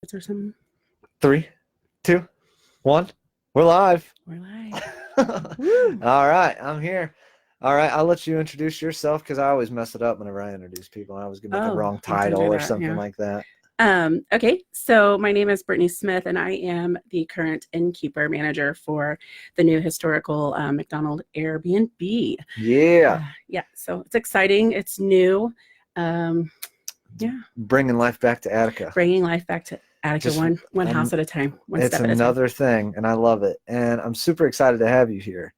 Or something. 3, 2, 1. We're live. We're live. All right, I'm here. All right, I'll let you introduce yourself because I always mess it up whenever I introduce people. I always give them the wrong title or something like that. Okay, so my name is Brittany Smith, and I am the current innkeeper manager for the new historical McDonald Airbnb. Yeah. Yeah, so it's exciting. It's new. Yeah. Bringing life back to Attica. Bringing life back to Attica, one house at a time, one step at a time. It's another thing, and I love it. And I'm super excited to have you here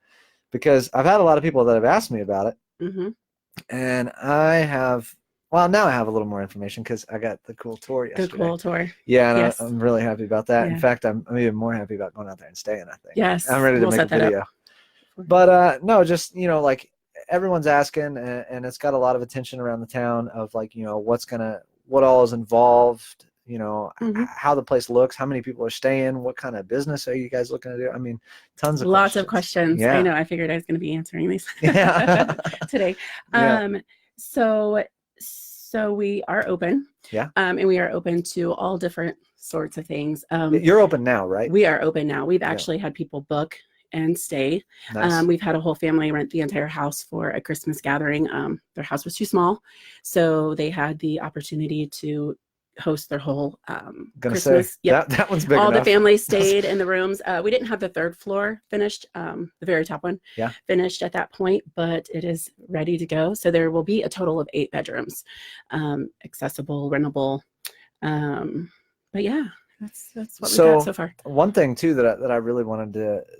because I've had a lot of people that have asked me about it. Mm-hmm. And I have, well, now I have a little more information because I got the cool tour yesterday. The cool tour. Yeah, and yes. I'm really happy about that. Yeah. In fact, I'm even more happy about going out there and staying, I think. Yes. I'm ready to make a video. But no, just, you know, like everyone's asking, and it's got a lot of attention around the town of like, you know, what all is involved, you know, how the place looks, how many people are staying, what kind of business are you guys looking to do? I mean, tons of lots of questions. Yeah. I know. I figured I was going to be answering these today. Yeah. So we are open. Yeah. And we are open to all different sorts of things. You're open now, right? We are open now. We've actually had people book and stay. Nice. We've had a whole family rent the entire house for a Christmas gathering. Their house was too small, so they had the opportunity to host their whole Christmas. That one's big all enough. The family stayed in the rooms. We didn't have the third floor finished, the very top one finished at that point, but it is ready to go. So there will be a total of 8 bedrooms, accessible, rentable. But yeah, that's what we've got so far. One thing too that I really wanted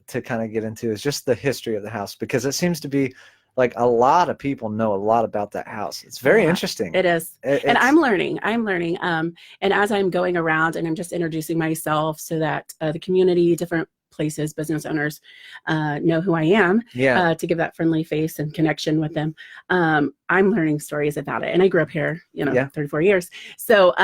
to kind of get into is just the history of the house, because it seems to be like a lot of people know a lot about that house. It's very interesting. It is. And I'm learning. And as I'm going around and I'm just introducing myself so that the community, different places, business owners know who I am, to give that friendly face and connection with them. I'm learning stories about it. And I grew up here, 34 years. So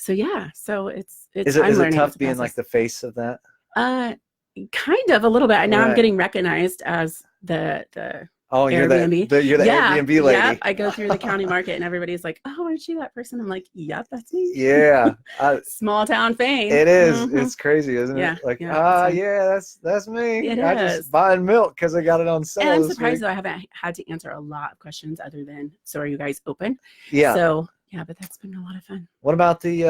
yeah, so it's is it tough being like the face of that? Kind of a little bit. Now I'm getting recognized as the Oh, Airbnb. You're the Airbnb lady. Yeah, I go through the county market and everybody's like, "Oh, aren't you that person?" I'm like, "Yep, that's me." Yeah, small town fame. It is. It's crazy, isn't it? Like, yeah, that's me. It I is. just buying milk because I got it on sale. And I'm surprised though I haven't had to answer a lot of questions other than, "So are you guys open?" Yeah. So yeah, but that's been a lot of fun. What about the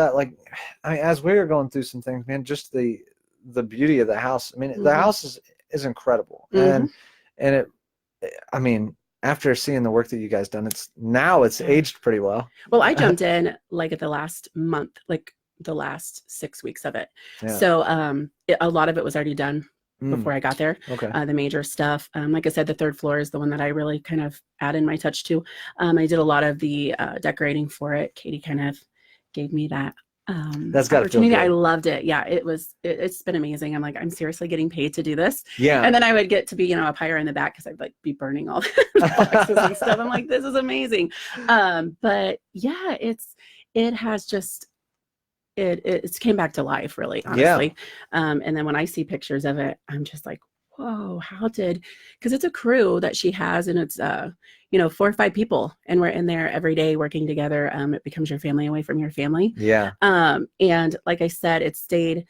as we were going through some things, man, just the beauty of the house. I mean, the house is incredible, and it. I mean, after seeing the work that you guys done, it's aged pretty well. Well, I jumped in like at the last month, like the last 6 weeks of it. Yeah. So a lot of it was already done before I got there. Okay. The major stuff. Like I said, the third floor is the one that I really kind of add in my touch to. I did a lot of the decorating for it. Katie kind of gave me that that's got opportunity. I loved it. Yeah, it's been amazing. I'm like, I'm seriously getting paid to do this. Yeah. And then I would get to be, up higher in the back because I'd like be burning all the boxes and stuff. I'm like, this is amazing. But yeah, it has just it's came back to life, really, honestly. Yeah. And then when I see pictures of it, I'm just like, whoa, because it's a crew that she has, and it's 4 or 5 people, and we're in there every day working together. It becomes your family away from your family. Yeah. And like I said, it stayed,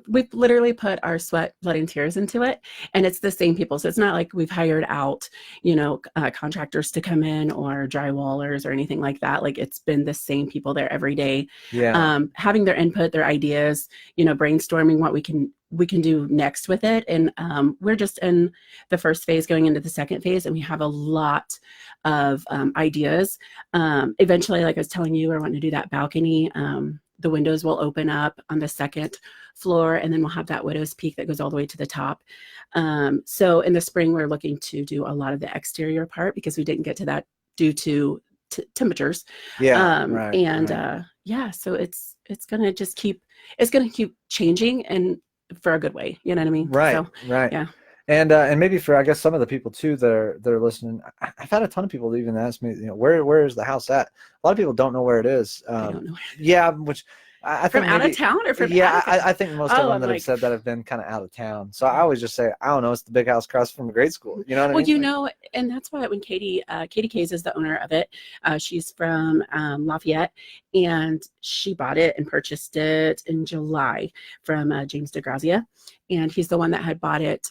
we've literally put our sweat, blood, and tears into it, and it's the same people. So it's not like we've hired out, contractors to come in or drywallers or anything like that. Like, it's been the same people there every day. Yeah. Having their input, their ideas, brainstorming what we can do next with it. And we're just in the first phase going into the second phase, and we have a lot of ideas. Eventually, like I was telling you, we're wanting to do that balcony. The windows will open up on the second floor, and then we'll have that widow's peak that goes all the way to the top. So in the spring, we're looking to do a lot of the exterior part because we didn't get to that due to temperatures. Yeah. So it's going to keep changing, and for a good way. You know what I mean? Right. So, right. Yeah. And maybe for, I guess, some of the people too that are listening, I've had a ton of people even ask me, where is the house at? A lot of people don't know where it is. I don't know. Yeah, which I From think out maybe, of town or from yeah, Attica? I think most of Oh, them I'm that have like, said that have been kind of out of town. So I always just say, I don't know, it's the big house across from the grade school. You know what I well, mean? you Like, know, and that's why when Katie Case is the owner of it, she's from Lafayette, and she bought it and purchased it in July from James DeGrazia, and he's the one that had bought it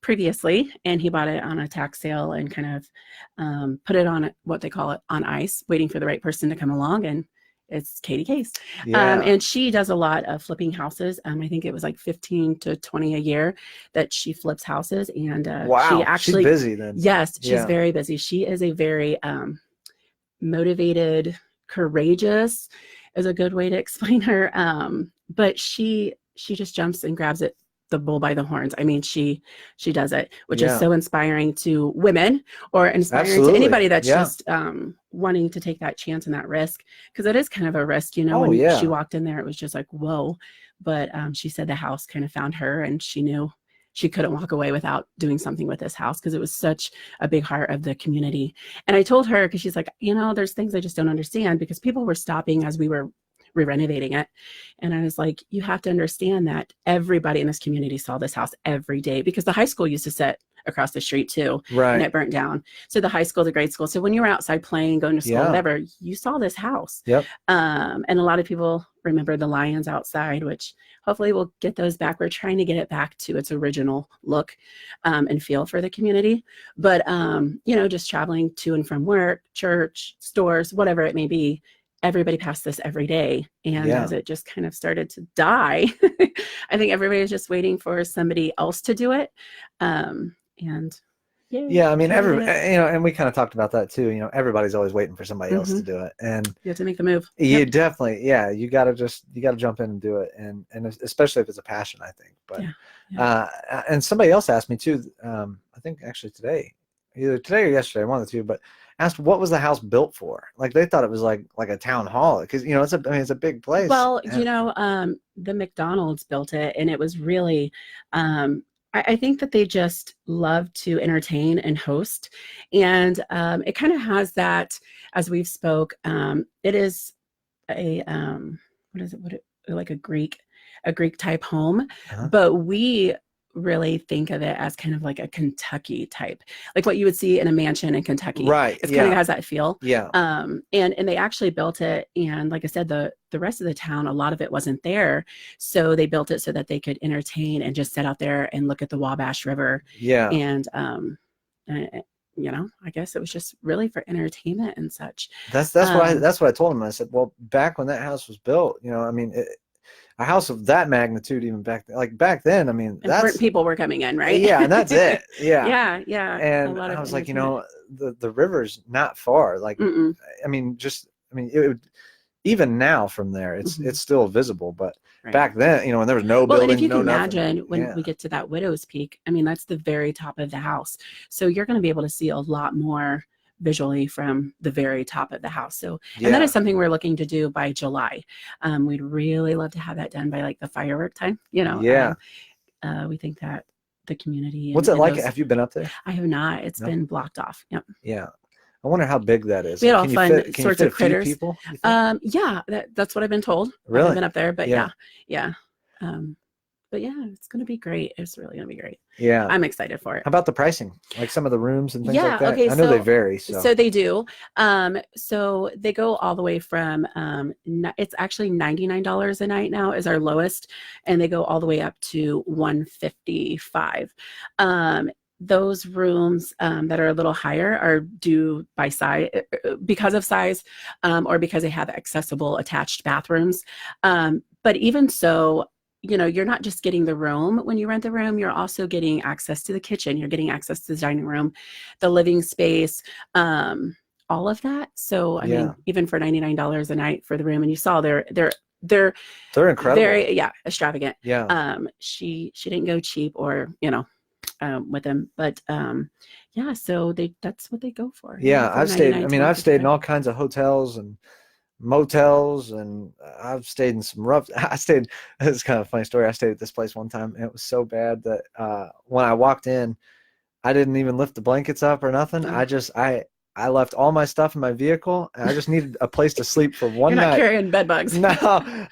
previously, and he bought it on a tax sale and kind of put it on what they call it on ice, waiting for the right person to come along, and it's Katie Case. yeah. And she does a lot of flipping houses. I think it was like 15 to 20 a year that she flips houses. And Wow. she actually, She's busy then. yes, she's Yeah. very busy. She is a very motivated, courageous is a good way to explain her. But she just jumps and grabs it, the bull by the horns. I mean, she does it, which is so inspiring to women, or inspiring to anybody that's just wanting to take that chance and that risk, because it is kind of a risk, you know. When she walked in there, it was just like, whoa. But she said the house kind of found her, and she knew she couldn't walk away without doing something with this house, because it was such a big heart of the community. And I told her, because she's like, you know, there's things I just don't understand, because people were stopping as we were renovating it. And I was like, you have to understand that everybody in this community saw this house every day, because the high school used to sit across the street too, and it burnt down. So the high school, the grade school. So when you were outside playing, going to school, whatever, you saw this house. And a lot of people remember the lions outside, which hopefully we'll get those back. We're trying to get it back to its original look and feel for the community. But, you know, just traveling to and from work, church, stores, whatever it may be, everybody passed this every day. And as it just kind of started to die, I think everybody was just waiting for somebody else to do it. And I mean, and we kind of talked about that too. You know, everybody's always waiting for somebody else to do it, and you have to make the move. You definitely, you got to jump in and do it, and especially if it's a passion, I think. But and somebody else asked me too. I think actually today, either today or yesterday, one of the two, but asked what was the house built for. Like they thought it was like a town hall, because you know it's a big place. Well, you know, the McDonald's built it, and it was really I think that they just love to entertain and host, and it kind of has that, as we've spoke. It is a like a Greek type home, but we really think of it as kind of like a Kentucky type, like what you would see in a mansion in Kentucky. Right. It kind of has that feel. Yeah. And they actually built it, and like I said, the rest of the town, a lot of it wasn't there, so they built it so that they could entertain and just sit out there and look at the Wabash River. Yeah. And you know, I guess it was just really for entertainment and such. That's what I told him. I said, well, back when that house was built, you know, I mean, a house of that magnitude, even back then, I mean, important people were coming in, right? Yeah, and that's it. Yeah. Yeah. And I was like, you know, the river's not far. Like, I mean, it would, even now from there, it's still visible, but back then, you know, when there was no building, and if you can nothing, imagine when we get to that Widow's Peak, I mean, that's the very top of the house, so you're going to be able to see a lot more visually from the very top of the house. So, and that is something we're looking to do by July. We'd really love to have that done by like the firework time, you know. We think that the community. What's it like? Have you been up there? I have not. It's been blocked off. Yep. Yeah. I wonder how big that is. We had all fun sorts of critters. People, yeah, that's what I've been told. Really? I haven't been up there, but yeah. But yeah, it's going to be great. It's really going to be great. Yeah. I'm excited for it. How about the pricing? Like some of the rooms and things like that? Okay, I know they vary. So they do. So they go all the way from, it's actually $99 a night now is our lowest. And they go all the way up to $155. Those rooms that are a little higher are due by size, because of size, or because they have accessible attached bathrooms. But even so, you know, you're not just getting the room when you rent the room, you're also getting access to the kitchen, you're getting access to the dining room, the living space, all of that. So I mean, even for $99 a night for the room, and you saw they're incredible, very extravagant. She didn't go cheap, or you know, with them, but so that's what they go for. I've stayed in all kinds of hotels and motels, and I've stayed in some rough. It's kind of a funny story. I stayed at this place one time, and it was so bad that when I walked in, I didn't even lift the blankets up or nothing. I I left all my stuff in my vehicle, and I just needed a place to sleep for one You're night. not carrying bed bugs. No,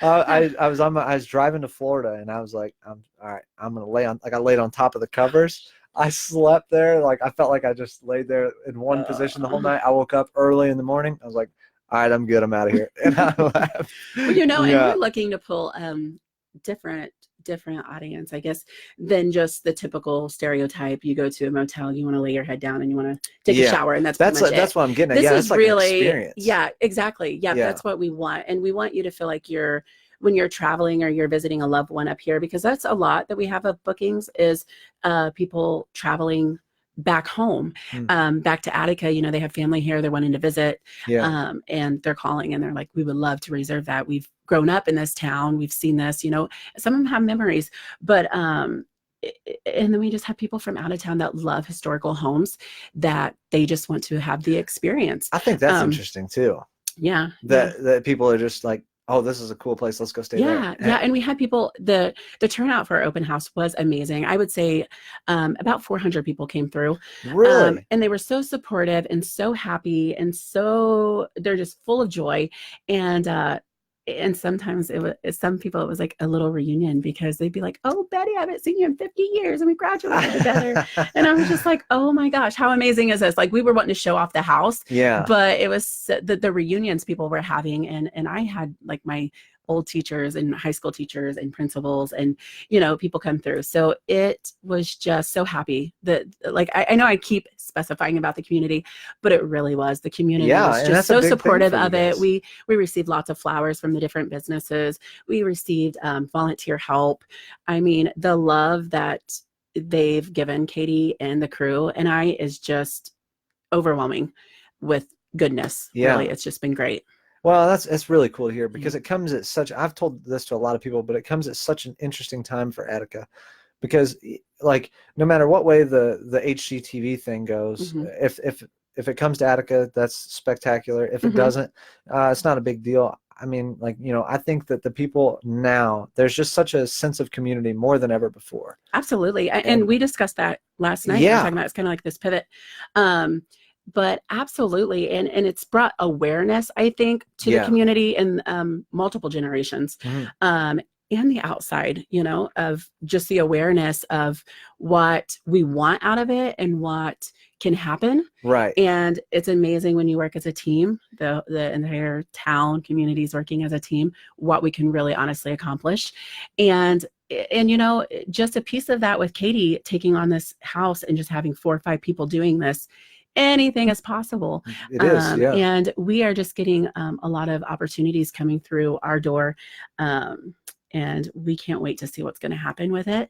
I was driving to Florida, and I was like, all right, I'm gonna lay on. Like I laid on top of the covers. I slept there. Like I felt like I just laid there in one position the whole night. I woke up early in the morning. I was like, all right, I'm good. I'm out of here. And I left. Well, you know, and we're looking to pull different audience, I guess, than just the typical stereotype. You go to a motel, you want to lay your head down and you want to take a shower, and that's what I'm getting at. This is like really, an experience. Yeah, exactly. Yeah, that's what we want. And we want you to feel like when you're traveling or you're visiting a loved one up here, because that's a lot that we have of bookings is people traveling back home, back to Attica. You know, they have family here, they're wanting to visit, and they're calling and they're like, we would love to reserve that. We've grown up in this town, we've seen this, you know, some of them have memories, but and then we just have people from out of town that love historical homes, that they just want to have the experience. I think that's interesting too. Yeah, that people are just like, oh, this is a cool place, let's go stay there. Yeah, and we had people, the turnout for our open house was amazing. I would say about 400 people came through. Really? And they were so supportive and so happy, and so they're just full of joy. And sometimes some people, it was like a little reunion, because they'd be like, oh, Betty, I haven't seen you in 50 years and we graduated together. And I was just like, oh my gosh, how amazing is this? Like, we were wanting to show off the house, but it was the reunions people were having. And I had like my old teachers and high school teachers and principals and, you know, people come through. So it was just so happy that, like, I know I keep specifying about the community, but it really was. The community was just so supportive of it. We received lots of flowers from the different businesses. We received volunteer help. I mean, the love that they've given Katie and the crew and I is just overwhelming with goodness. Really, it's just been great. Well, that's really cool to hear, because it comes at such, I've told this to a lot of people, but it comes at such an interesting time for Attica, because like no matter what way the HGTV thing goes, if it comes to Attica, that's spectacular. If it doesn't, it's not a big deal. I mean, like, you know, I think that the people now, there's just such a sense of community more than ever before. Absolutely. And we discussed that last night. Yeah. Talking about, it's kind of like this pivot. But absolutely. And it's brought awareness, I think, to the community in multiple generations. And the outside, you know, of just the awareness of what we want out of it and what can happen. Right. And it's amazing when you work as a team, the entire town community is working as a team, what we can really honestly accomplish. And you know, just a piece of that with Katie taking on this house and just having 4 or 5 people doing this, anything is possible. It is, and we are just getting a lot of opportunities coming through our door. And we can't wait to see what's going to happen with it.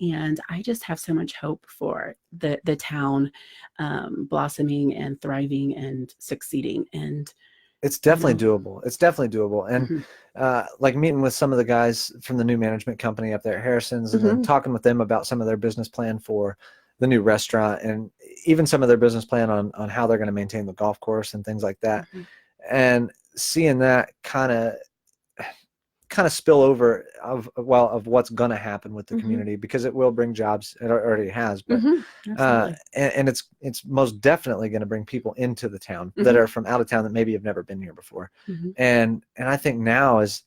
And I just have so much hope for the town blossoming and thriving and succeeding. And it's definitely doable. It's definitely doable. And like meeting with some of the guys from the new management company up there at Harrison's, and then talking with them about some of their business plan for the new restaurant, and even some of their business plan on how they're going to maintain the golf course and things like that. And seeing that kind of spill over of what's going to happen with the community, because it will bring jobs. It already has, but and it's most definitely going to bring people into the town that are from out of town that maybe have never been here before. And I think now is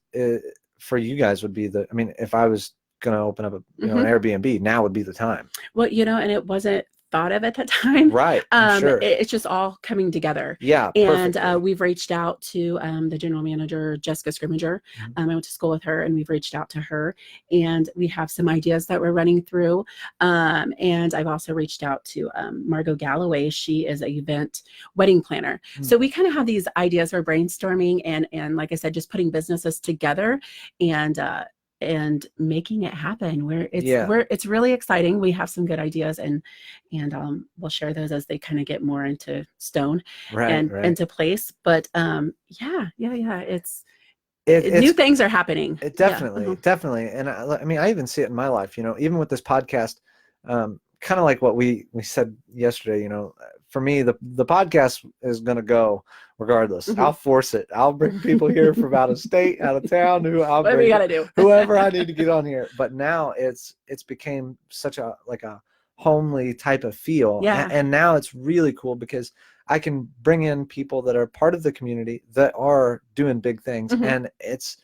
for you guys would be I mean, if I was going to open up an Airbnb, now would be the time. Well, you know, and it wasn't thought of at that time. Right. I'm sure. It's just all coming together. Yeah. And we've reached out to the general manager, Jessica Scrimmager. I went to school with her, and we've reached out to her, and we have some ideas that we're running through. And I've also reached out to Margot Galloway. She is an event wedding planner. So we kind of have these ideas we're brainstorming, and like I said, just putting businesses together and making it happen, where it's really exciting. We have some good ideas, and we'll share those as they kind of get more into stone and into place. But it's new things are happening. It definitely. And I mean, I even see it in my life, you know, even with this podcast, kind of like what we said yesterday, you know, for me, the podcast is going to go regardless. I'll force it. I'll bring people here from out of state, out of town, whoever you got to do, whoever I need to get on here. But now it's became such a homely type of feel. Yeah. And now it's really cool because I can bring in people that are part of the community that are doing big things. And it's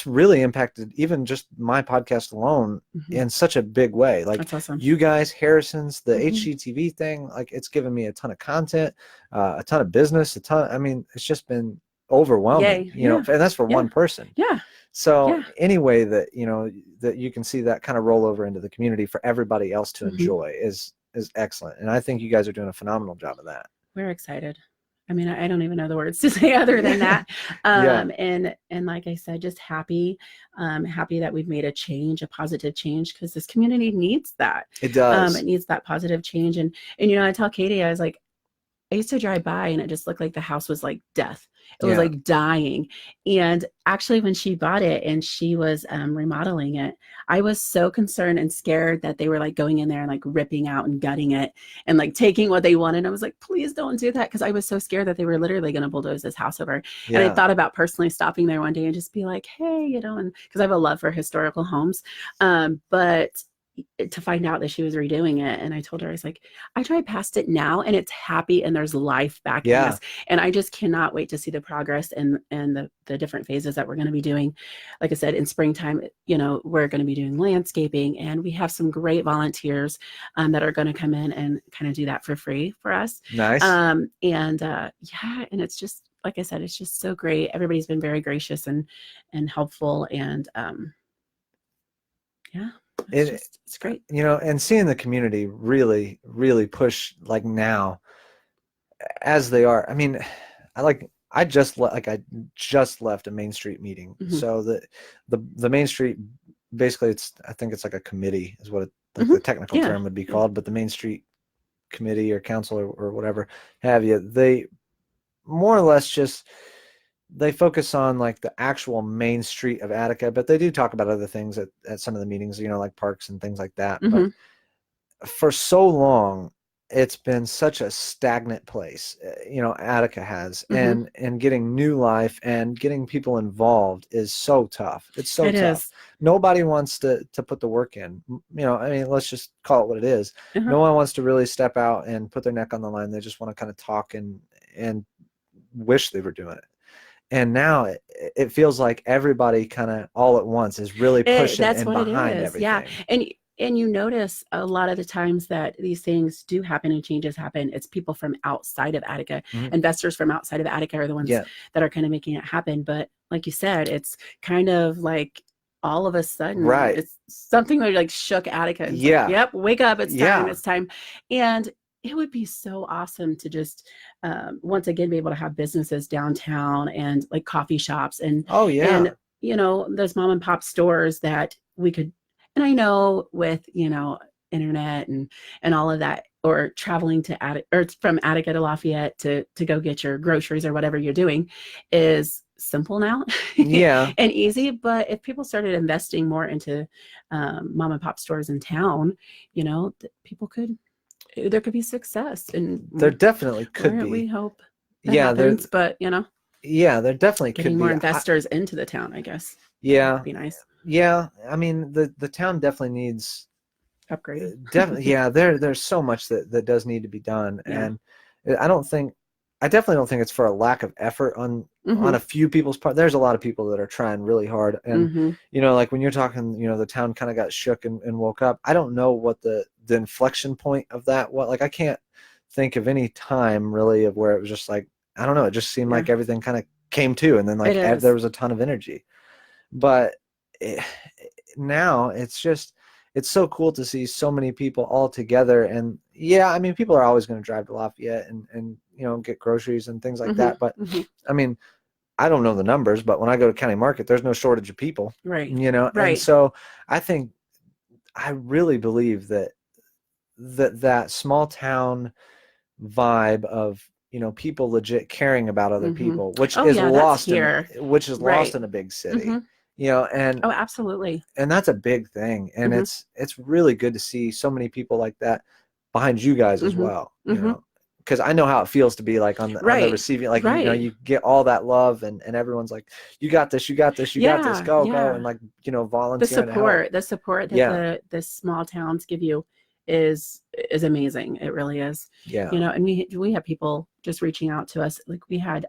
really impacted even just my podcast alone in such a big way. Like, that's awesome. You guys, Harrison's, the HGTV thing, like, it's given me a ton of content, a ton of business, I mean, it's just been overwhelming. You know, and that's for one person. So any way that, you know, that you can see that kind of roll over into the community for everybody else to enjoy is excellent. And I think you guys are doing a phenomenal job of that. We're excited. I mean, I don't even know the words to say other than that. And like I said, just happy that we've made a change, a positive change, because this community needs that. It does. It needs that positive change. And you know, I tell Katie, I was like, I used to drive by and it just looked like the house was like death. It was like dying. And actually, when she bought it and she was remodeling it, I was so concerned and scared that they were like going in there and like ripping out and gutting it and like taking what they wanted. I was like, please don't do that, because I was so scared that they were literally going to bulldoze this house over. And I thought about personally stopping there one day and just be like, hey, you know, and because I have a love for historical homes, but to find out that she was redoing it. And I told her, I was like, I drive past it now and it's happy and there's life back in this. And I just cannot wait to see the progress and the different phases that we're going to be doing. Like I said, in springtime, you know, we're going to be doing landscaping, and we have some great volunteers that are going to come in and kind of do that for free for us. Nice. And it's just, like I said, it's just so great. Everybody's been very gracious and helpful. And it's great, you know, and seeing the community really push, like, now as they are. I mean, I just left a Main Street meeting. So the Main Street, basically, I think it's like a committee is what the technical term would be called, but the Main Street committee or council or whatever have you, they more or less just, they focus on like the actual main street of Attica, but they do talk about other things at some of the meetings, you know, like parks and things like that. But for so long, it's been such a stagnant place, you know, Attica has, and getting new life and getting people involved is so tough. It's so tough. Nobody wants to put the work in, you know. I mean, let's just call it what it is. No one wants to really step out and put their neck on the line. They just want to kind of talk and wish they were doing it. And now it feels like everybody kind of all at once is really pushing and behind everything. Yeah. And you notice a lot of the times that these things do happen and changes happen, it's people from outside of Attica. Investors from outside of Attica are the ones that are kind of making it happen. But like you said, it's kind of like all of a sudden, it's something that like shook Attica. And like, yep, wake up, it's time, it's time. And it would be so awesome to just once again be able to have businesses downtown and like coffee shops and and you know, those mom and pop stores that we could. And I know with, you know, internet and all of that, or traveling to Attica, or from Attica to Lafayette to go get your groceries or whatever you're doing is simple now. And easy. But if people started investing more into mom and pop stores in town, you know, there could be success, and there definitely could be. We hope that happens, but you know, there definitely could be getting more investors into the town, I guess. Would be nice. I mean, the town definitely needs upgrade. There's so much that does need to be done, and I definitely don't think it's for a lack of effort on a few people's part. There's a lot of people that are trying really hard, and you know, like when you're talking, you know, the town kind of got shook and woke up. I don't know what the inflection point of that was. Like, I can't think of any time really of where it was just like, I don't know, it just seemed like everything kind of came to, and then like there was a ton of energy. But now it's so cool to see so many people all together. And I mean, people are always going to drive to Lafayette and you know, get groceries and things like that. But I mean, I don't know the numbers, but when I go to County Market, there's no shortage of people, you know? And so I really believe that small town vibe of, you know, people legit caring about other people, which is lost in a big city. You know, and absolutely, and that's a big thing, and it's really good to see so many people like that behind you guys as well. You know, because I know how it feels to be like on the receiving, like you know, you get all that love, and everyone's like, you got this, you got this, go, and like, you know, volunteer. The support that the small towns give you is amazing. It really is. Yeah. You know, and we have people just reaching out to us. Like we had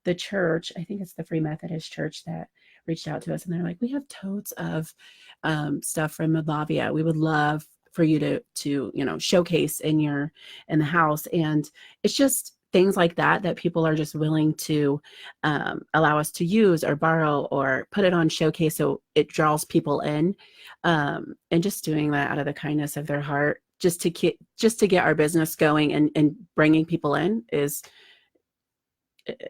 the church, I think it's the Free Methodist Church, that reached out to us, and they're like, we have totes of stuff from Moldavia. We would love for you to you know, showcase in the house. And it's just things like that people are just willing to allow us to use or borrow or put it on showcase, so it draws people in, and just doing that out of the kindness of their heart, just to get our business going and bringing people in is,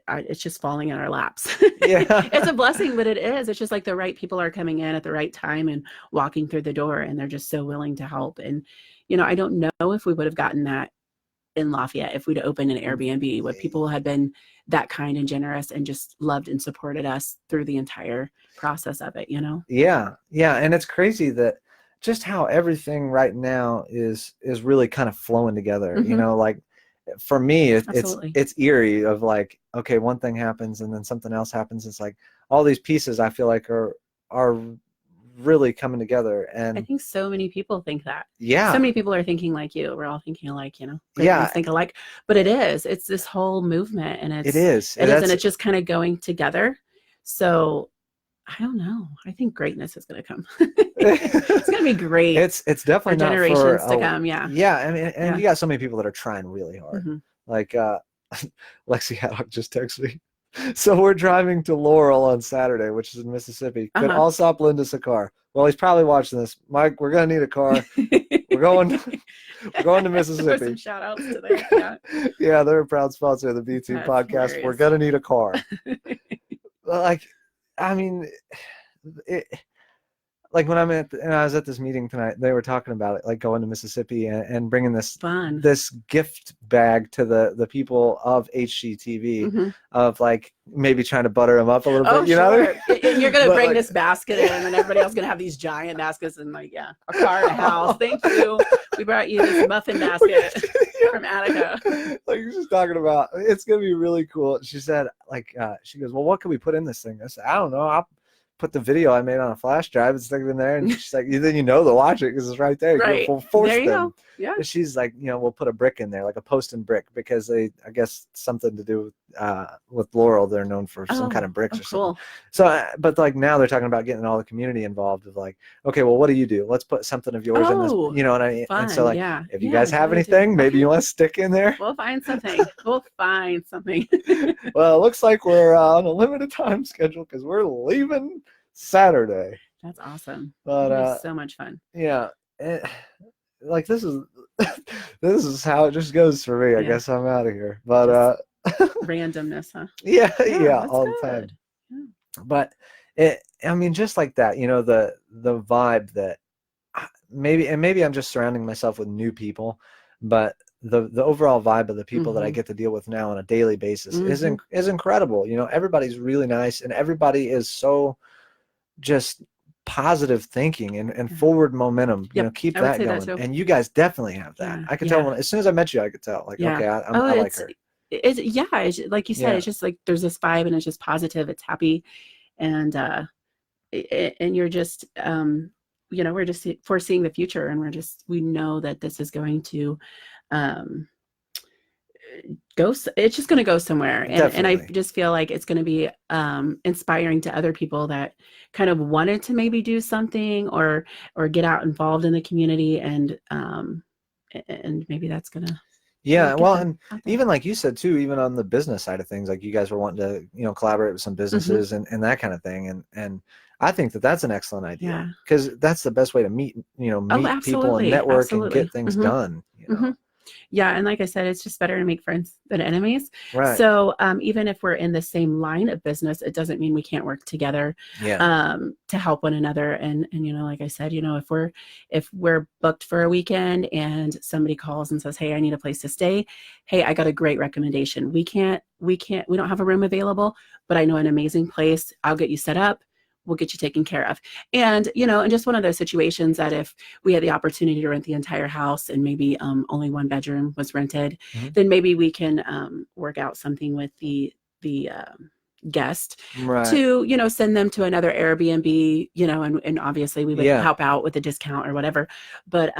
it's just falling in our laps. Yeah. It's a blessing, but it is. It's just like the right people are coming in at the right time and walking through the door, and they're just so willing to help. And, you know, I don't know if we would have gotten that in Lafayette if we'd opened an Airbnb, where people had been that kind and generous and just loved and supported us through the entire process of it, you know? Yeah. Yeah. And it's crazy that just how everything right now is really kind of flowing together, you know, like for me, it's eerie of like, okay, one thing happens and then something else happens. It's like all these pieces I feel like are really coming together. And I think so many people think that. Yeah. So many people are thinking like you. We're all thinking alike, you know? Yeah. Think alike. But it's this whole movement, and it is. And it's just kind of going together. So I don't know. I think greatness is going to come. It's going to be great. It's definitely for not generations to come. Yeah. Yeah. I mean, and you got so many people that are trying really hard. Like Lexi Haddock just texted me. So we're driving to Laurel on Saturday, which is in Mississippi. Could Allsop lend us a car? Well, he's probably watching this. Mike, we're gonna need a car. We're going to Mississippi. Some shout outs to that. Yeah. Yeah, they're a proud sponsor of the BT podcast. Hilarious. We're gonna need a car. Like, I mean, like when I was at this meeting tonight, they were talking about it, like going to Mississippi and bringing this gift bag to the people of HGTV, of like maybe trying to butter them up a little bit, you know? And you're going to bring this basket in, and then everybody else is going to have these giant baskets, and like, a car and a house. Thank you. We brought you this muffin basket from Attica. Like you're just talking about, it's going to be really cool. She said, like, she goes, well, what can we put in this thing? I said, I don't know. I'll put the video I made on a flash drive and stick it in there, and she's like, then you know they'll watch it because it's right there. Right. You'll force there you them. Go. Yeah. And she's like, you know, we'll put a brick in there, like a post and brick, because I guess something to do with Laurel. They're known for some kind of bricks or something. Cool. So, but like now they're talking about getting all the community involved. Of like, okay, well, what do you do? Let's put something of yours in this, you know what I mean? Fun. And so like, if you guys have really anything, maybe you want to stick in there. We'll find something. We'll find something. Well, it looks like we're on a limited time schedule because we're leaving Saturday. That's awesome. But so much fun. Yeah, like this is how it just goes for me. I guess I'm out of here. But randomness, huh? Yeah, all the time. Yeah. But I mean, just like that, you know, the vibe that maybe I'm just surrounding myself with new people, but the overall vibe of the people that I get to deal with now on a daily basis is incredible. You know, everybody's really nice, and everybody is so just positive thinking and forward momentum. You know, keep that going. And you guys definitely have that. I could tell as soon as I met you, I could tell. Like, okay, I like her. It's like you said, it's just like there's this vibe, and it's just positive. It's happy, and you're just you know, we're just foreseeing the future, and we know that this is going to it's just going to go somewhere. And I just feel like it's going to be inspiring to other people that kind of wanted to maybe do something or get out involved in the community, and maybe that's going to well, and even like you said too, even on the business side of things, like you guys were wanting to, you know, collaborate with some businesses and that kind of thing, and I think that's an excellent idea, because that's the best way to meet people and network and get things done, you know. Yeah, and like I said, it's just better to make friends than enemies. Right. So even if we're in the same line of business, it doesn't mean we can't work together to help one another. And you know, like I said, you know, if we're booked for a weekend and somebody calls and says, hey, I need a place to stay. Hey, I got a great recommendation. We don't have a room available, but I know an amazing place. I'll get you set up. We'll get you taken care of. And, you know, and just one of those situations that if we had the opportunity to rent the entire house and maybe only one bedroom was rented, then maybe we can work out something with the guest Right. to, you know, send them to another Airbnb, you know, and obviously we would help out with a discount or whatever. But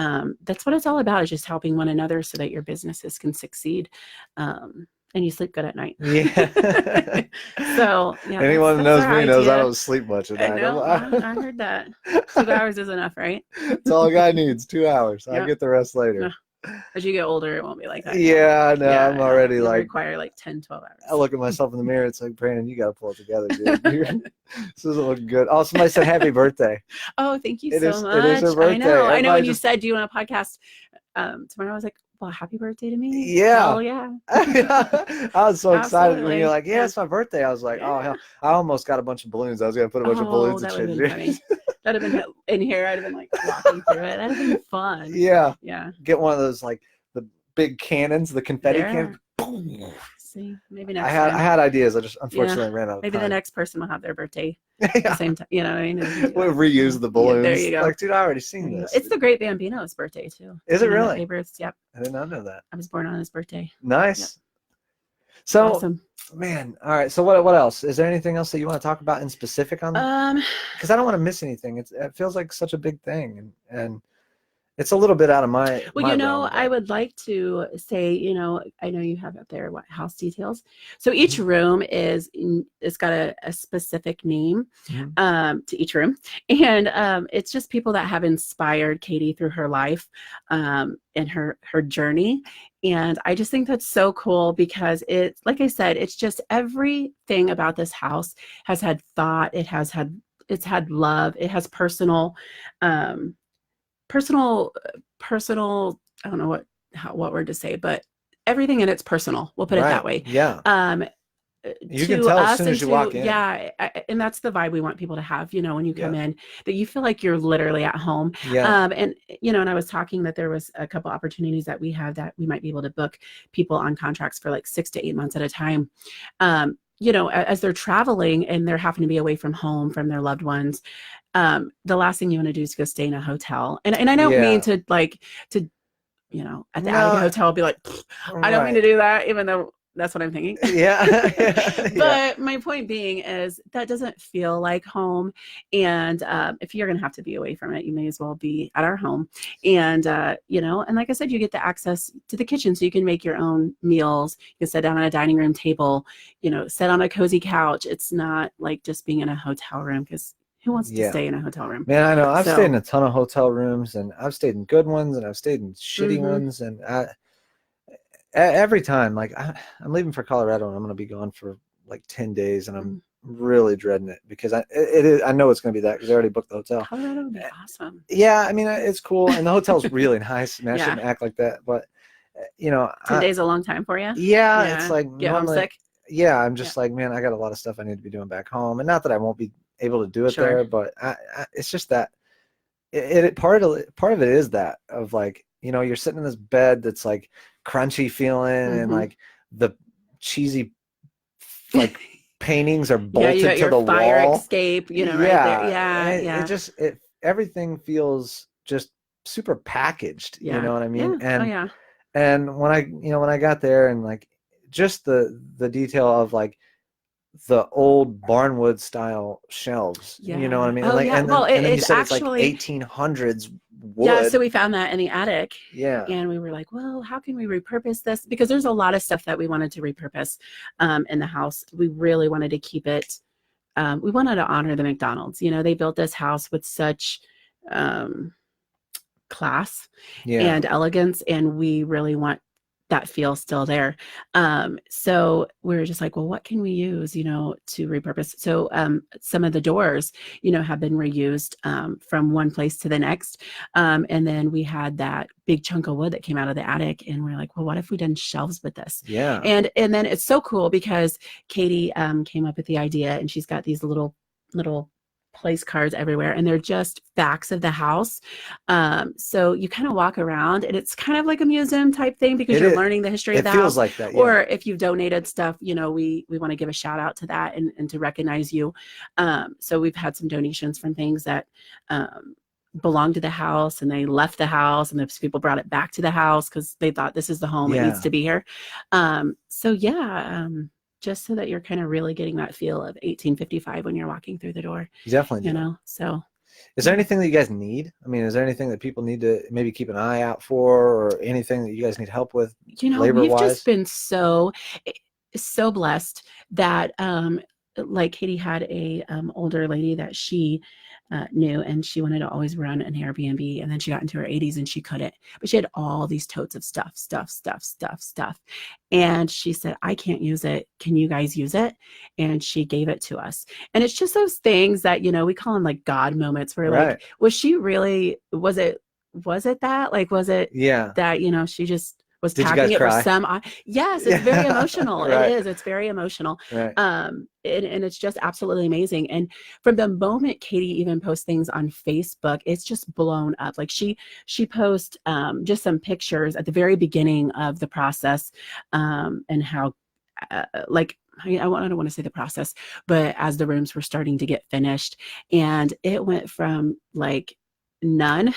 that's what it's all about, is just helping one another so that your businesses can succeed. And you sleep good at night. Yeah. So yeah, anyone who knows me knows I don't sleep much at night. I know. I heard that. 2 hours is enough, right? That's all a guy needs, 2 hours. I get the rest later. As you get older, it won't be like that. Yeah, no, I'm already You'll like require like 10, 12 hours. I look at myself in the mirror. It's like, Brandon, you got to pull it together, dude. This isn't looking good. Oh, somebody said happy birthday. Oh, thank you so much. It is her birthday. I know. When you said, do you want a podcast tomorrow? I was like, well, happy birthday to me. Yeah. Oh, yeah. I was so excited when you're like, yeah, Yeah. it's my birthday. I was like, oh, hell. I almost got a bunch of balloons. I was going to put a bunch of balloons and that shit. would have been funny. That would have been in here. I'd have been like walking through it. That would have been fun. Yeah. Yeah. Get one of those, like, the big cannons, the confetti cannons. Boom. See, maybe next I time. had ideas. I just unfortunately ran out of maybe time. the next person will have their birthday at the same time. You know what I mean? We'll reuse the balloons. There you go. Like, dude, I already seen this. It's the great Bambino's birthday too. Is it really? Neighbors, yep. I did not know that. I was born on his birthday. Nice. Yep. So, Awesome. man, all right. So what else? Is there anything else that you want to talk about in specific on that? Because I don't want to miss anything. It feels like such a big thing, and it's a little bit out of my. Well, you know, I would like to say, you know, I know you have up there what house details. So each room it's got a specific name to each room, and it's just people that have inspired Katie through her life and her journey. And I just think that's so cool because it's, like I said, it's just everything about this house has had thought. It's had love. It has personal, I don't know what word to say, but everything in it's personal. We'll put it that way. Yeah. You can tell as soon as you walk in. Yeah, and that's the vibe we want people to have, you know, when you come in, that you feel like you're literally at home. Yeah. And, you know, and I was talking that there was a couple opportunities that we have that we might be able to book people on contracts for like 6 to 8 months at a time. You know, as they're traveling and they're having to be away from home, from their loved ones, the last thing you want to do is go stay in a hotel. And I don't mean to, you know, at the Attica hotel, be like, I don't mean to do that, even though that's what I'm thinking. Yeah. But my point being is that doesn't feel like home. And if you're going to have to be away from it, you may as well be at our home. And, you know, and like I said, you get the access to the kitchen so you can make your own meals. You can sit down on a dining room table, you know, sit on a cozy couch. It's not like just being in a hotel room, because who wants to stay in a hotel room? Man, I know. I've stayed in a ton of hotel rooms, and I've stayed in good ones, and I've stayed in shitty ones. And every time, like, I'm leaving for Colorado, and I'm going to be gone for like 10 days, and I'm really dreading it because I know it's going to be that, because I already booked the hotel. Colorado would be awesome. Yeah, I mean, it's cool, and the hotel's really nice, and I shouldn't act like that, but you know, 10 days a long time for you. Yeah, it's like get homesick. Yeah, I'm just like, man, I got a lot of stuff I need to be doing back home, and not that I won't be able to do it there, but it's just that part of it is that of, like, you know, you're sitting in this bed that's like crunchy feeling, and like the cheesy like paintings are bolted to the fire wall. Escape, you know, right there. It just everything feels just super packaged. You know what I mean? Yeah. And when I got there, and like just the detail of like the old barnwood style shelves, you know what I mean? And, like, and then you said it's like 1800s wood. Yeah, so we found that in the attic. Yeah. And we were like, well, how can we repurpose this? Because there's a lot of stuff that we wanted to repurpose in the house. We really wanted to keep it. We wanted to honor the McDonald's. You know, they built this house with such class and elegance, and we really want that feel still there. So we were just like, well, what can we use, you know, to repurpose? So some of the doors, you know, have been reused from one place to the next. And then we had that big chunk of wood that came out of the attic, and we're like, well, what if we done shelves with this? Yeah. And then it's so cool because Katie came up with the idea, and she's got these little place cards everywhere, and they're just facts of the house. So you kind of walk around, and it's kind of like a museum type thing, because you're learning the history of the house. It feels like that. Yeah. Or if you've donated stuff, you know, we want to give a shout out to that and to recognize you. So we've had some donations from things that belonged to the house, and they left the house, and those people brought it back to the house because they thought this is the home. It needs to be here. just so that you're kind of really getting that feel of 1855 when you're walking through the door. You definitely do. You know, so. Is there anything that you guys need? I mean, is there anything that people need to maybe keep an eye out for, or anything that you guys need help with, you know, labor-wise? we've just been so blessed that, like Katie had a older lady that she knew, and she wanted to always run an Airbnb, and then she got into her 80s and she couldn't, but she had all these totes of stuff. And she said, I can't use it. Can you guys use it? And she gave it to us. And it's just those things that, you know, we call them like God moments where like, was she really, was it that? Like, was it that, you know, she just was packing it for some, yes, it's very emotional. It is. It's very emotional. And it's just absolutely amazing. And from the moment Katie even posts things on Facebook, it's just blown up. Like she posts just some pictures at the very beginning of the process, and how like, I don't want to say the process, but as the rooms were starting to get finished, and it went from like none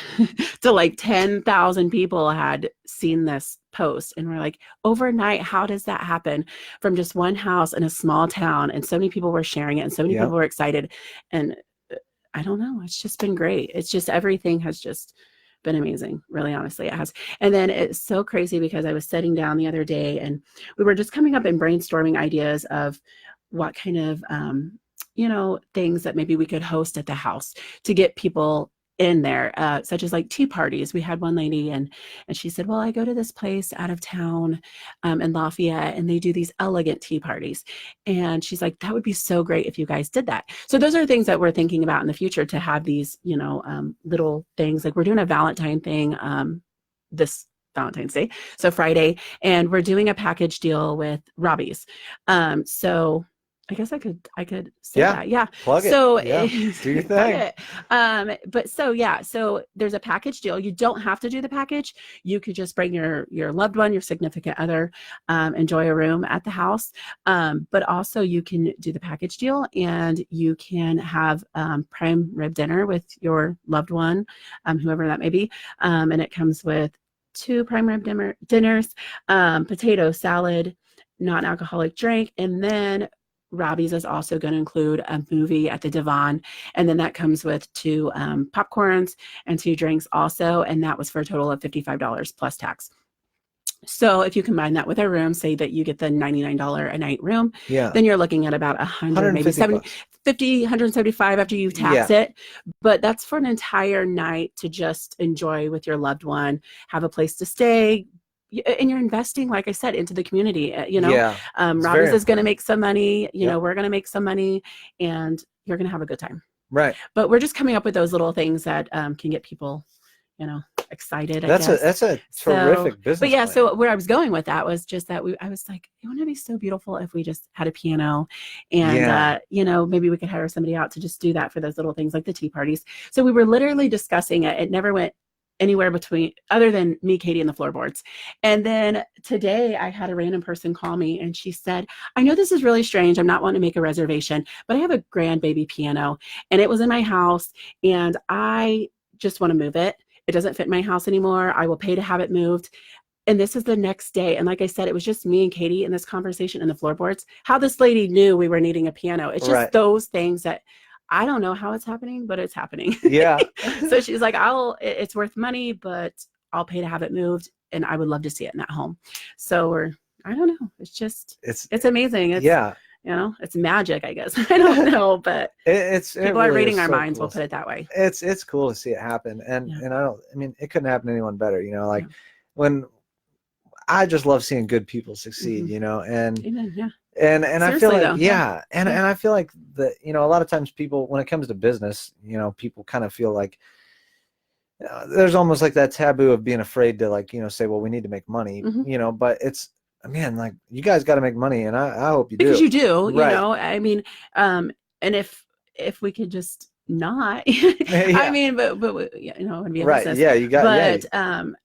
to like 10,000 people had seen this post, and we're like, overnight, how does that happen from just one house in a small town, and so many people were sharing it, and so many people were excited, and I don't know, it's just been great. It's just, everything has just been amazing, really, honestly, it has. And then it's so crazy because I was sitting down the other day and we were just coming up and brainstorming ideas of what kind of you know, things that maybe we could host at the house to get people in there, such as like tea parties. We had one lady and she said, well, I go to this place out of town in Lafayette, and they do these elegant tea parties. And she's like, that would be so great if you guys did that. So those are things that we're thinking about in the future, to have these, you know, little things. Like we're doing a Valentine thing this Valentine's Day, so Friday, and we're doing a package deal with Robbie's. So I guess I could say that. Yeah. Plug it. So do your thing. But so there's a package deal. You don't have to do the package. You could just bring your loved one, your significant other, enjoy a room at the house. But also you can do the package deal, and you can have prime rib dinner with your loved one, whoever that may be. And it comes with 2 prime rib dinners, potato salad, non-alcoholic drink, and then Robbie's is also going to include a movie at the divan, and then that comes with 2 popcorns and 2 drinks also, and that was for a total of $55 plus tax. So if you combine that with a room, say that you get the $99 a night room, then you're looking at about 100, maybe 70, 50, 175 after you tax it. But that's for an entire night to just enjoy with your loved one, have a place to stay. And you're investing, like I said, into the community, you know. Robbie's is going to make some money, you know, we're going to make some money, and you're going to have a good time. Right. But we're just coming up with those little things that can get people, you know, excited. That's a terrific business. But yeah, plan. So where I was going with that was just that I was like, it wouldn't it be so beautiful if we just had a piano, and you know, maybe we could hire somebody out to just do that for those little things like the tea parties. So we were literally discussing it. It never went anywhere between, other than me, Katie, and the floorboards. And then today I had a random person call me, and she said, I know this is really strange, I'm not wanting to make a reservation, but I have a grandbaby piano, and it was in my house, and I just want to move it. It doesn't fit in my house anymore. I will pay to have it moved. And this is the next day. And like I said, it was just me and Katie in this conversation in the floorboards, how this lady knew we were needing a piano. It's just those things that I don't know how it's happening, but it's happening. Yeah. So she's like, it's worth money, but I'll pay to have it moved, and I would love to see it in that home. So I don't know. It's just, it's amazing. It's, you know, it's magic, I guess. I don't know, but people are reading our minds. We'll put it that way. It's cool to see it happen. And I mean, it couldn't happen to anyone better, you know, like when I just love seeing good people succeed, you know, and And I feel like, and I feel like that, you know, a lot of times people, when it comes to business, you know, people kind of feel like there's almost like that taboo of being afraid to, like, you know, say, well, we need to make money, you know, but it's, man, like, you guys got to make money, and I hope you do. Because you do, you know, I mean, and if we could just not, I mean, but you know, it'd be a business. Yeah, you got, but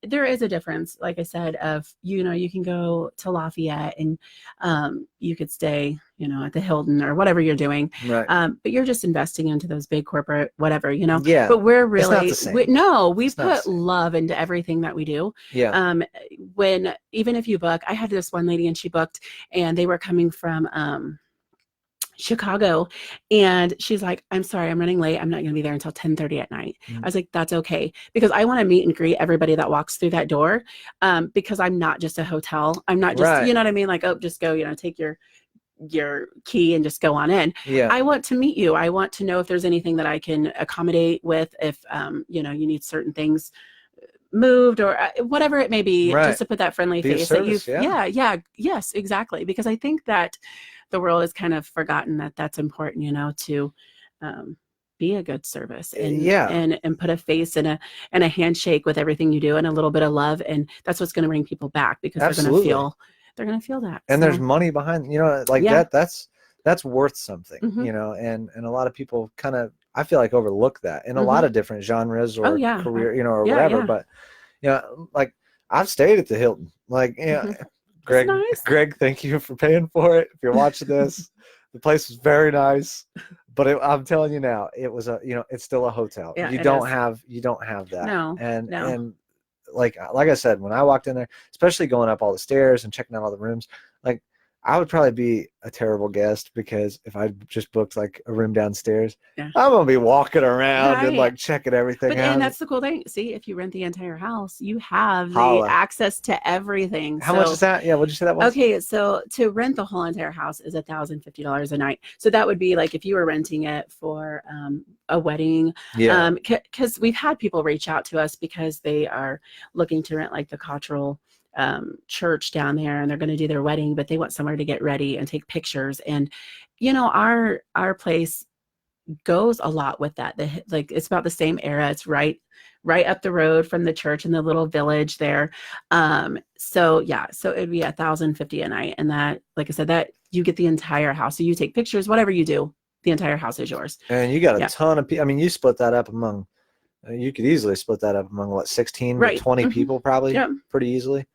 there is a difference, like I said, of, you know, you can go to Lafayette and you could stay, you know, at the Hilton or whatever you're doing. Right. But you're just investing into those big corporate, whatever, you know. Yeah. But we're really, it's not the same. we put love into everything that we do. Yeah. When, even if you book, I had this one lady and she booked and they were coming from, Chicago, and she's like, I'm sorry, I'm running late. I'm not going to be there until 10:30 at night. I was like, that's okay, because I want to meet and greet everybody that walks through that door, because I'm not just a hotel. I'm not just, you know what I mean? Like, oh, just go, you know, take your key and just go on in. Yeah. I want to meet you. I want to know if there's anything that I can accommodate with, if, you know, you need certain things moved or whatever it may be, just to put that friendly face that you, yes, exactly. Because I think that the world has kind of forgotten that that's important, you know, to be a good service and and put a face and a handshake with everything you do and a little bit of love, and that's what's going to bring people back, because they're going to feel that. And there's money behind, you know, like that's worth something, you know, and a lot of people kind of, I feel like, overlook that in a lot of different genres or career, you know, or whatever. But you know, like, I've stayed at the Hilton, like, you know, Greg, thank you for paying for it. If you're watching this, the place was very nice, but I'm telling you now, it was you know, it's still a hotel. You don't have that. No. And like I said, when I walked in there, especially going up all the stairs and checking out all the rooms, like, I would probably be a terrible guest, because if I just booked like a room downstairs, I'm gonna be walking around and like checking everything out. And that's the cool thing. See, if you rent the entire house, you have the access to everything. How much is that? Yeah, what'd you say that was? Okay, so to rent the whole entire house is $1,050 a night. So that would be like if you were renting it for a wedding. Yeah. Because we've had people reach out to us because they are looking to rent like the Kossel church down there, and they're going to do their wedding, but they want somewhere to get ready and take pictures. And you know, our place goes a lot with that. Like, it's about the same era. It's right up the road from the church in the little village there. So it'd be $1,050 a night, and that, like I said, that you get the entire house. So you take pictures, whatever you do, the entire house is yours. And you got a ton of people. I mean, you split that up among. You could easily split that up among 16 to 20 people, probably pretty easily.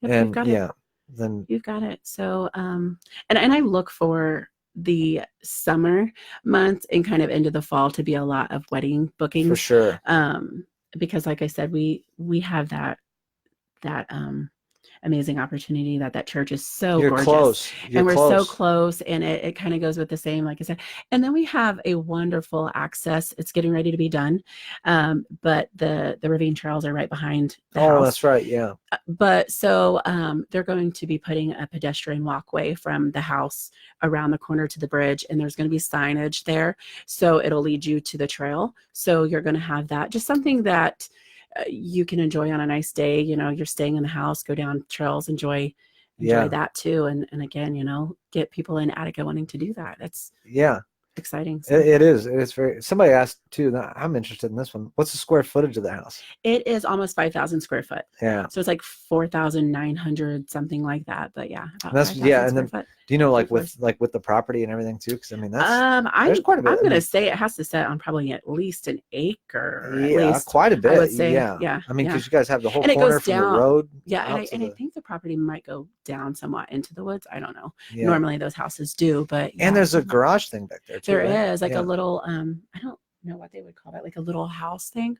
And then you've got it. So, and I look for the summer months and kind of into the fall to be a lot of wedding bookings for sure. Because like I said, we have that amazing opportunity that church is so gorgeous. And we're so close, and it kind of goes with the same, like I said. And then we have a wonderful access. It's getting ready to be done. But the ravine trails are right behind the house. That's right. Yeah. But so they're going to be putting a pedestrian walkway from the house around the corner to the bridge, and there's going to be signage there. So it'll lead you to the trail. So you're going to have that, just something that you can enjoy on a nice day. You know, you're staying in the house, go down trails, enjoy that too. And again, you know, get people in Attica wanting to do that. That's exciting. So. It is. It's very. Somebody asked too. I'm interested in this one. What's the square footage of the house? It is almost 5,000 square foot. Yeah. So it's like 4,900, something like that. But yeah, that's and then foot. Do you know, like with the property and everything too? Because I mean, that's there's quite a bit. I'm gonna say it has to set on probably at least an acre. Yeah, at least, quite a bit. I would say. Yeah. I mean, because you guys have the whole corner from the road. Yeah, and I think the property might go down somewhat into the woods. I don't know. Yeah. Normally those houses do, but and there's a garage thing back there too. There is like a little I don't know what they would call that, like a little house thing.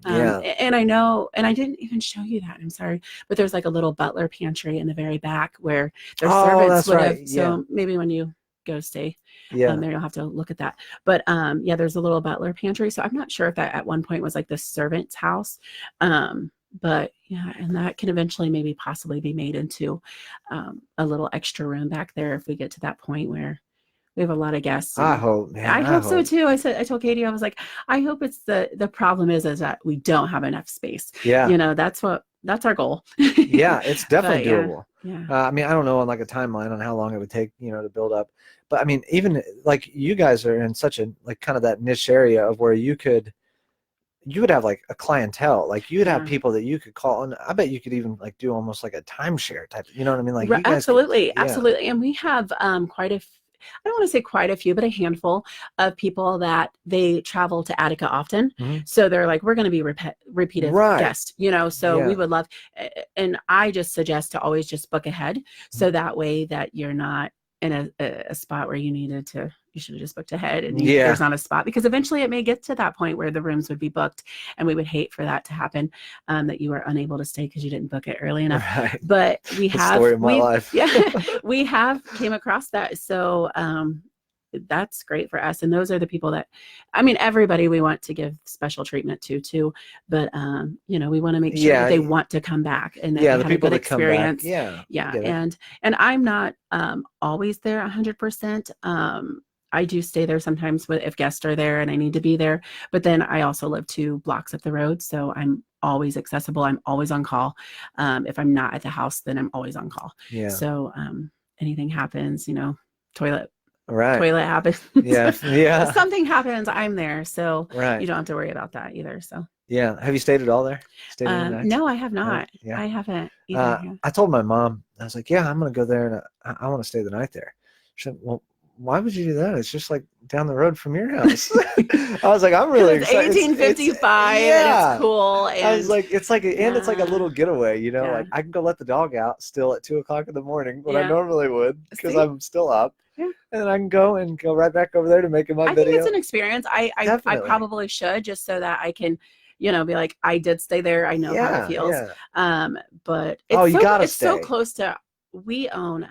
And I know, and I didn't even show you that, I'm sorry, but there's like a little butler pantry in the very back where their servants would have. So maybe when you go stay there, you'll have to look at that. But there's a little butler pantry. So I'm not sure if that at one point was like the servant's house. But and that can eventually maybe possibly be made into a little extra room back there if we get to that point where we have a lot of guests. I hope, man. I hope so too. I told Katie, I was like, I hope it's the problem is that we don't have enough space. Yeah. You know, that's our goal. Yeah, it's definitely doable. Yeah. I mean, I don't know on like a timeline on how long it would take, you know, to build up. But I mean, even like you guys are in such a like kind of that niche area of where you would have like a clientele, like you'd have people that you could call, and I bet you could even like do almost like a timeshare type, you know what I mean? Like you guys absolutely. And we have I don't want to say quite a few, but a handful of people that they travel to Attica often. Mm-hmm. So they're like, we're going to be repeated guests, you know, so we would love, and I just suggest to always just book ahead. So that way that you're not a spot where you needed to, you should have just booked ahead, and there's not a spot, because eventually it may get to that point where the rooms would be booked, and we would hate for that to happen, that you were unable to stay because you didn't book it early enough. Right. But we have, story of my life. we have came across that. So that's great for us. And those are the people that, I mean, everybody we want to give special treatment to, but you know, we want to make sure that they want to come back, and that they the have people a good that experience. come back. And I'm not always there 100%. I do stay there sometimes if guests are there and I need to be there, but then I also live 2 blocks up the road, so I'm always accessible. I'm always on call. If I'm not at the house, then I'm always on call. So anything happens, you know, toilet happens. Something happens, I'm there, so you don't have to worry about that either. So have you stayed at all there? Stayed no, I have not. I haven't either. I told my mom, I was like, I'm gonna go there, and I want to stay the night there. She said, well, why would you do that? It's just like down the road from your house. I was like, I'm really excited. 1855. And it's cool. And I was like, it's like a little getaway, you know, like I can go let the dog out still at 2 o'clock in the morning when I normally would, because I'm still up. And then I can go right back over there to make my video. I think it's an experience. I probably should, just so that I can, you know, be like, I did stay there. I know how it feels. But it's so close to, we own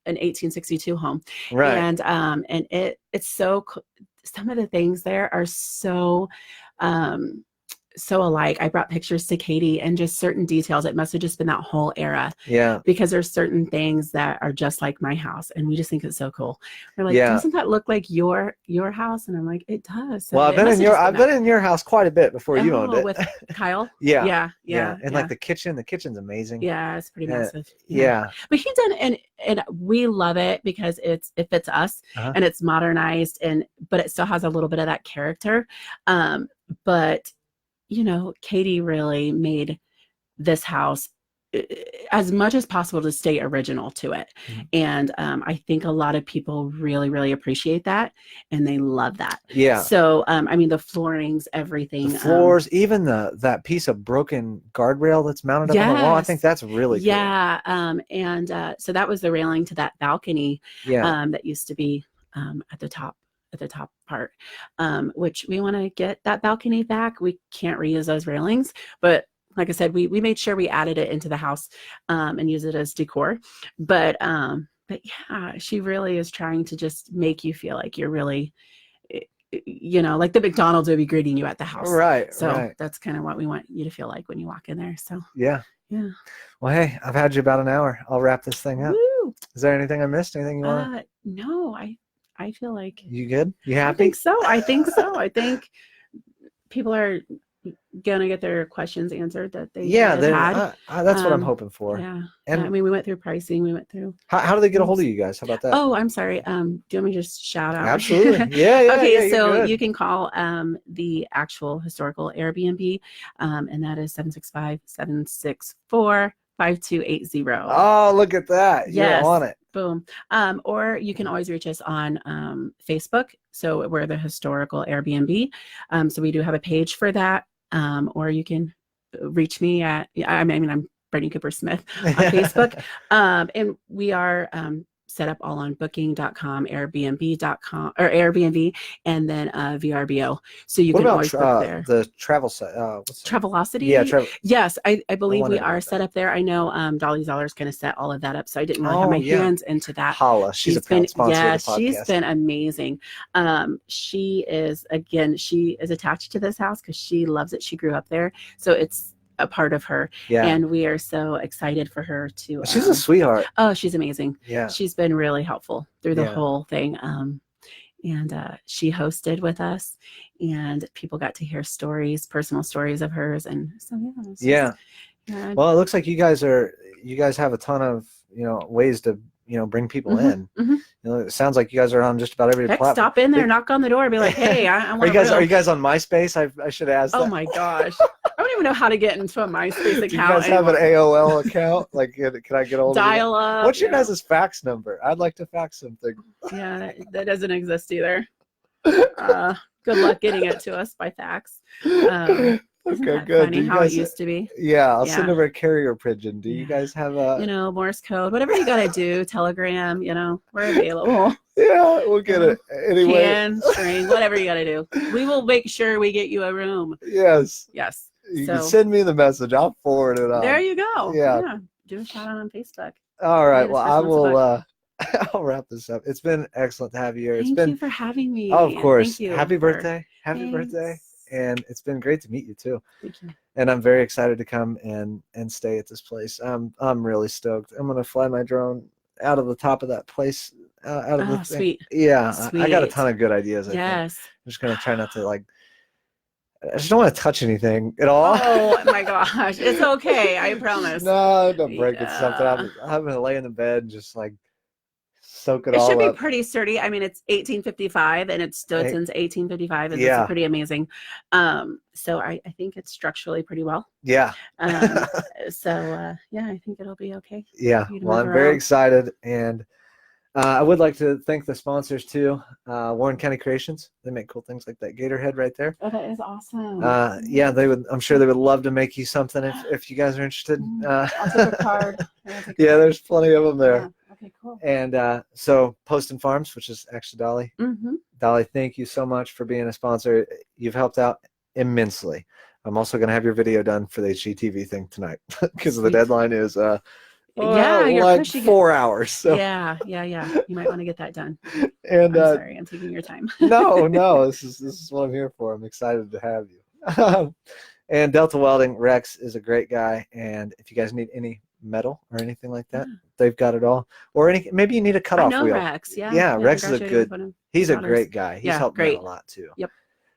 an 1862 home, and it's so, some of the things there are so so alike. I brought pictures to Katie, and just certain details. It must have just been that whole era. Because there's certain things that are just like my house, and we just think it's so cool. We're like, doesn't that look like your house? And I'm like, it does. So well, I've been in your house quite a bit before you owned it. With Kyle. And like the kitchen's amazing. It's pretty massive. But he done, and we love it because it fits us, and it's modernized, but it still has a little bit of that character. But you know, Katie really made this house as much as possible to stay original to it. And I think a lot of people really, really appreciate that, and they love that. So, I mean, the floorings, everything. The floors, even that piece of broken guardrail that's mounted up on the wall, I think that's really cool. So that was the railing to that balcony that used to be at the top part, which we want to get that balcony back. We can't reuse those railings, but like I said, we made sure we added it into the house and use it as decor. But yeah, she really is trying to just make you feel like you're really, you know, like the McDonald's would be greeting you at the house. So that's kind of what we want you to feel like when you walk in there. So yeah. Well, hey, I've had you about an hour. I'll wrap this thing up. Woo! Is there anything I missed? Anything you want? No, I feel like. You good? You happy? I think so. I think people are gonna get their questions answered that they had. That's what I'm hoping for. And I mean, we went through pricing. We went through. How do they get a hold of you guys? How about that? Oh, I'm sorry. Do you want me to just shout out? Absolutely. Okay, so you can call the actual historical Airbnb, and that is 765-764-5280. Oh, look at that. You're on it. Boom. Or you can always reach us on Facebook. So we're the historical Airbnb. So we do have a page for that. Or you can reach me at, I'm Brittany Cooper Smith on Facebook. And we are set up all on booking.com, airbnb.com, or Airbnb, and then VRBO. So you can always book there. The travel site? Travelocity? Yeah. Yes, I believe we are set up there. I know Dolly Zoller's going to set all of that up, so I didn't really have my hands into that. Holla. She's a proud sponsor of the podcast. She's been amazing. She is attached to this house because she loves it. She grew up there. So it's a part of her, and we are so excited for her to. She's a sweetheart. Oh, she's amazing. Yeah, she's been really helpful through the whole thing. And she hosted with us, and people got to hear personal stories of hers, and so Well, it looks like you guys have a ton of ways to bring people in. It sounds like you guys are on just about every platform. Stop in there, knock on the door, be like, hey, I want Are you guys on MySpace? I should ask that. Oh my gosh. I don't even know how to get into a MySpace account. Do you guys have an AOL account? Like, can I get hold of dial up? What's your guys' fax number? I'd like to fax something. Yeah, that doesn't exist either. Good luck getting it to us by fax. Isn't Okay, that good. funny Do you how guys? it used to be? Yeah, I'll send Yeah. over a carrier pigeon. Do you Yeah. guys have a? You know, Morse code, whatever you got to do, Telegram, you know, we're available. Yeah, we'll get You it anyway. Can, string, whatever you got to do. We will make sure we get you a room. Yes. Yes. You So can send me the message. I'll forward it on. there you go. Yeah. Yeah. Do a shout out on Facebook. All right. Latest Well, I response will. book. I'll wrap this up. It's been excellent to have you here. It's Thank been. you for having me. Oh, of and course. Thank you Happy for- birthday. Happy birthday. Thanks. And it's been great to meet you too. Thank you. And I'm very excited to come and stay at this place. I'm really stoked. I'm gonna fly my drone out of the top of that place. Out of the thing. Sweet. Yeah, I got a Sweet. ton of good ideas. I think. Yes. I'm just gonna try not to like. I just don't want to touch anything at all. Oh my gosh. It's okay. I promise. No, don't break it Yeah. something. I'm gonna lay in the bed and just like soak it It all should be up. pretty sturdy. I mean, it's 1855 and it's stood since 1855. And Yeah. it's pretty amazing. So I think it's structurally pretty well. Yeah. So yeah, I think it'll be okay. Yeah. for you to Well, move I'm very around. excited, and I would like to thank the sponsors too. Warren County Creations. They make cool things like that gator head right there. Oh, that is awesome. Yeah, they would. I'm sure they would love to make you something if you guys are interested. I'll take a card. Yeah, there's plenty of them there. Yeah. Okay, cool. And so Poston Farms, which is actually Dolly. Mm-hmm. Dolly, thank you so much for being a sponsor. You've helped out immensely. I'm also going to have your video done for the HGTV thing tonight because the Sweet. deadline is Yeah, you're like pushing it. 4 hours. So. Yeah. You might want to get that done. And I'm sorry, I'm taking your time. no, this is what I'm here for. I'm excited to have you. And Delta Welding, Rex is a great guy. And if you guys need any metal or anything like that, they've got it all. Or maybe you need a I cutoff know wheel. Rex. Yeah. Yeah, Rex is a graduated good. with one of He's a daughters. great guy. He's Yeah, helped me out great. a lot too. Yep.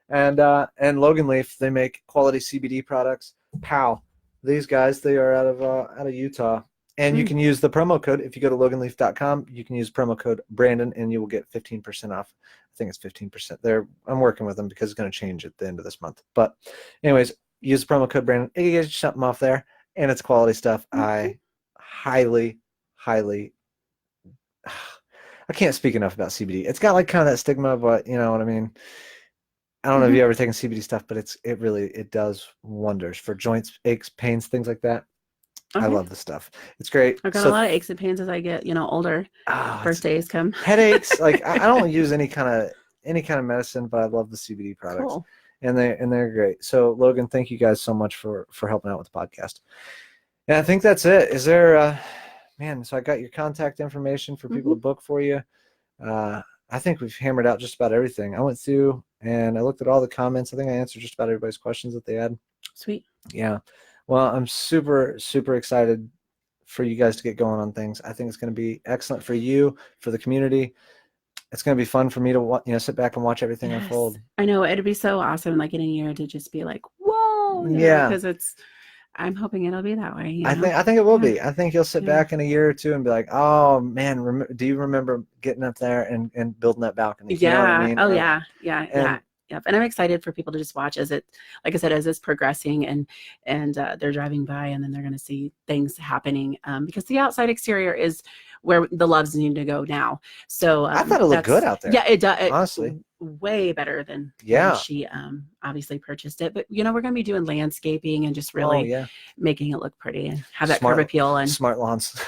And Logan Leaf, they make quality CBD products. Pow, these guys, they are out of Utah. And you can use the promo code if you go to loganleaf.com. You can use promo code Brandon, and you will get 15% off. I think it's 15% there. I'm working with them because it's going to change at the end of this month. But, anyways, use the promo code Brandon. It gets you something off there, and it's quality stuff. I highly, highly. I can't speak enough about CBD. It's got like kind of that stigma, but you know what I mean. I don't know if you ever taken CBD stuff, but it does wonders for joints, aches, pains, things like that. Okay. I love the stuff. It's great. I've got a lot of aches and pains as I get, older. Birthdays come. Headaches. Like I don't use any kind of medicine, but I love the CBD products. Cool. And they're great. So Logan, thank you guys so much for helping out with the podcast. And I think that's it. Is there man, so I got your contact information for people to book for you. I think we've hammered out just about everything. I went through and I looked at all the comments. I think I answered just about everybody's questions that they had. Sweet. Yeah. Well, I'm super, super excited for you guys to get going on things. I think it's going to be excellent for you, for the community. It's going to be fun for me to sit back and watch everything unfold. I know it'd be so awesome, like in a year, to just be like, whoa, because I'm hoping it'll be that way. I think it will be. I think you'll sit back in a year or two and be like, oh man, do you remember getting up there and building that balcony? Yeah. You know what I mean? Oh yeah. Yep. And I'm excited for people to just watch as it, like I said, as it's progressing and they're driving by and then they're going to see things happening because the outside exterior is where the loves need to go now. So I thought it looked good out there. Yeah, it does. Honestly, way better than when she obviously purchased it. But we're going to be doing landscaping and just really making it look pretty and have that curb appeal and smart lawns.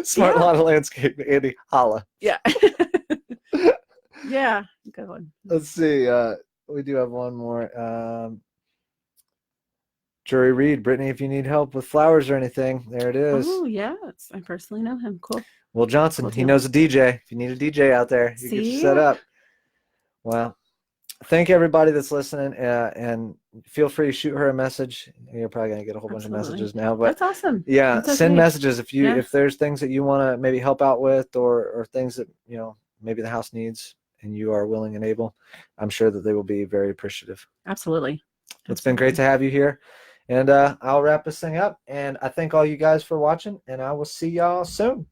Smart lawn landscape. Andy, holla. Yeah. Yeah, good one. Let's see. We do have one more. Drury Reed, Brittany, if you need help with flowers or anything, there it is. Oh, yes. I personally know him. Cool. Will Johnson, he knows a DJ. If you need a DJ out there, you get you set up. Well, thank everybody that's listening, and feel free to shoot her a message. You're probably going to get a whole bunch of messages now, but that's awesome. Yeah, that's send messages if there's things that you want to maybe help out with or things that, maybe the house needs and you are willing and able. I'm sure that they will be very appreciative. Absolutely. It's been great to have you here. And I'll wrap this thing up. And I thank all you guys for watching, and I will see y'all soon.